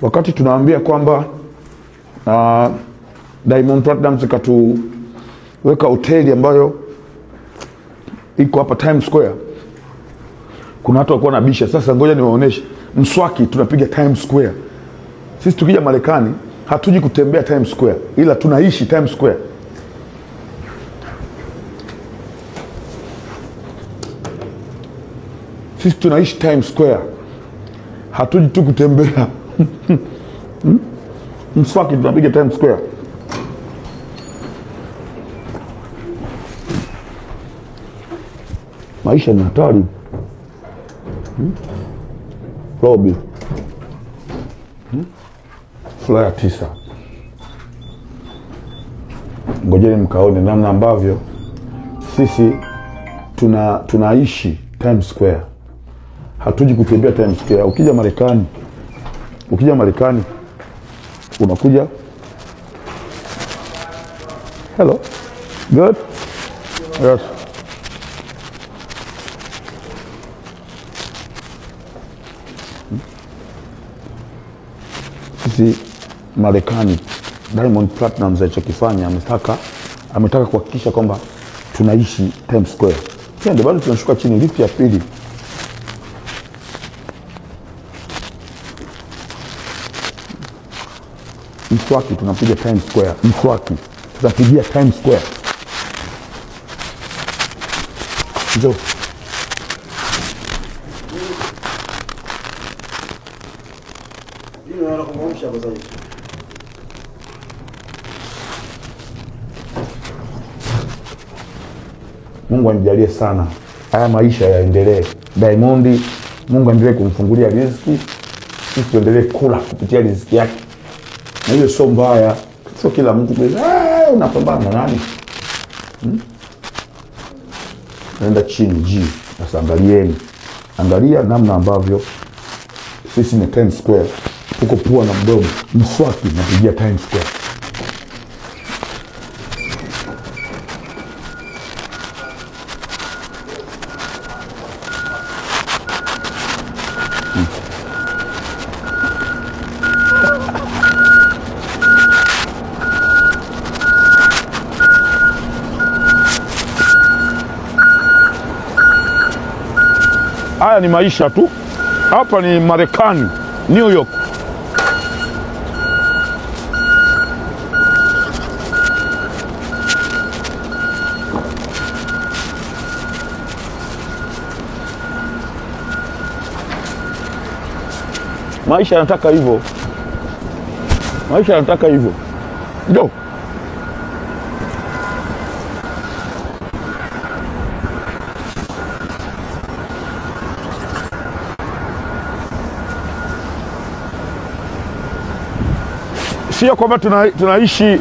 wakati tunaambia kwamba Diamond Platnumz katuweka hoteli ambayo iko hapa Times Square, kuna watu walikuwa nabisha. Sasa ngoja niwaoneshe mswaki tunapiga Times Square. Sisi tukija Marekani hatuji kutembea Times Square, ila tunaishi Times Square. Sisi tunaishi Times Square, hatuji tu kutembea. Mswaki tunapiga Times Square. Maisha ni hatari. Robi. Flyer 9. Ngojeni mkaone namna ambavyo sisi tunaishi Times Square. Hatuji kutembea Times Square. Ukija Marekani unakuja, hello, good, yes. Sisi Marekani, Diamond Platnumz alichokifanya ametaka kuhakikisha kwamba tunaishi Times Square. Ndio bado tunashuka chini, lift ya pili. Mswaki tunapiga Times Square. Mswaki tutapigia Times Square. Njoo. Mungu anijalie sana haya maisha yaendelee. Diamond, Mungu aendelee kumfungulia riziki, sisi tuendelee kula kupitia riziki yake. Na hiyo sio mbaya. Sio kila mtu unapambana na nani? Naenda chini Sasa angalia namna ambavyo sisi ni Times Square. Tuko pua na mdomo. Mswaki napigia Times Square. Haya ni maisha tu. Hapa ni Marekani, New York. Maisha yanataka hivyo. Ndio. Sio kwamba tunaishi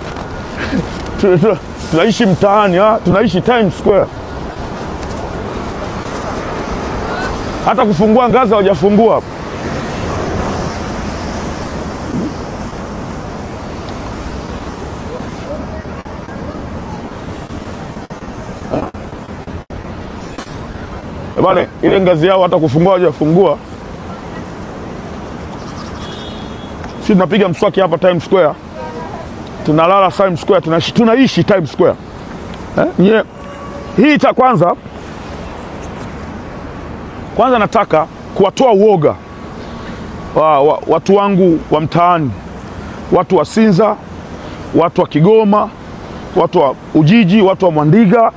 mtaani, tunaishi Times Square. Hata kufungua ngazi hawajafungua hapo. Bwana, ile ngazi yao hata kufungua hawajafungua. Sisi tunapiga mswaki hapa Times Square. Tunalala Times Square, tunaishi Times Square. Hii cha kwanza nataka kuwatoa uoga watu wangu wa mtaani, watu wa Sinza, watu wa Kigoma, watu wa Ujiji, watu wa Mwandiga,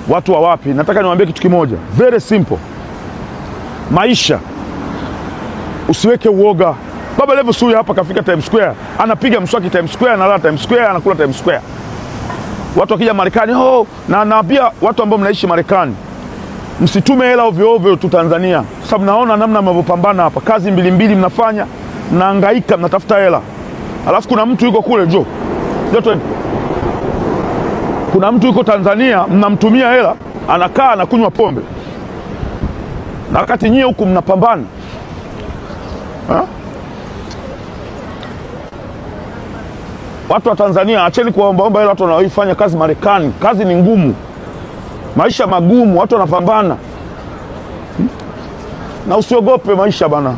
watu wa wapi. Nataka niwaambie kitu kimoja, very simple. Maisha, usiweke uoga. Baba Levo Suya hapa kafika Times Square, anapiga mswaki Times Square, analala Times Square, anakula Times Square. Watu wakija Marekani, na pia watu ambao mnaishi Marekani, msitume hela ovyo ovyo tu Tanzania. Sababu naona namna mnavyopambana hapa. Kazi mbili mnafanya, mnahangaika, mnatafuta hela. Alafu kuna mtu yuko kule, njoo twende. Kuna mtu yuko Tanzania, mnamtumia hela, anakaa na kunywa pombe. Na wakati nyie huku mnapambana. Watu wa Tanzania, acheni kuomba hela watu wanaoifanya kazi Marekani. Kazi ni ngumu. Maisha magumu, watu wanapambana. Na usiogope maisha bana.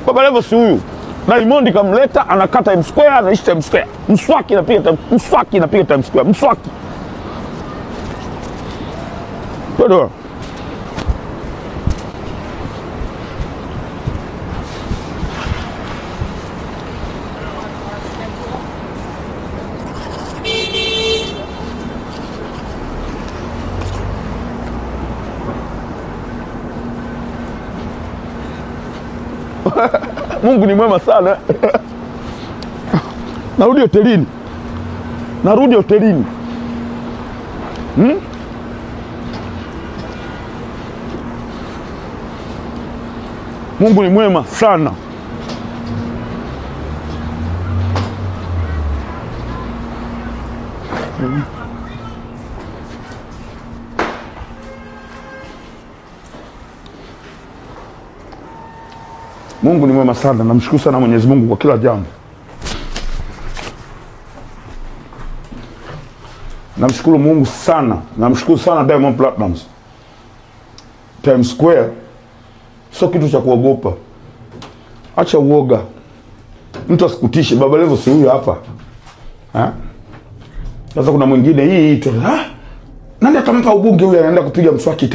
Baba Levo si huyu. Diamond kamleta, anakata Times Square, anaishi Times Square. Mswaki inapiga Times Square. Mswaki. Bado. Mungu ni mwema sana. Narudi hotelini. Mungu ni mwema sana. Mungu ni mwema sana. Namshukuru sana Mwenyezi Mungu kwa kila jambo. Namshukuru Mungu sana. Namshukuru sana Diamond Platnumz. Times Square sio kitu cha kuogopa. Acha uoga. Mtu asikutishe. Baba Levo si huyu hapa. Sasa kuna mwingine hii tu. Nani atampa ubunge huyu anaenda kupiga mswaki?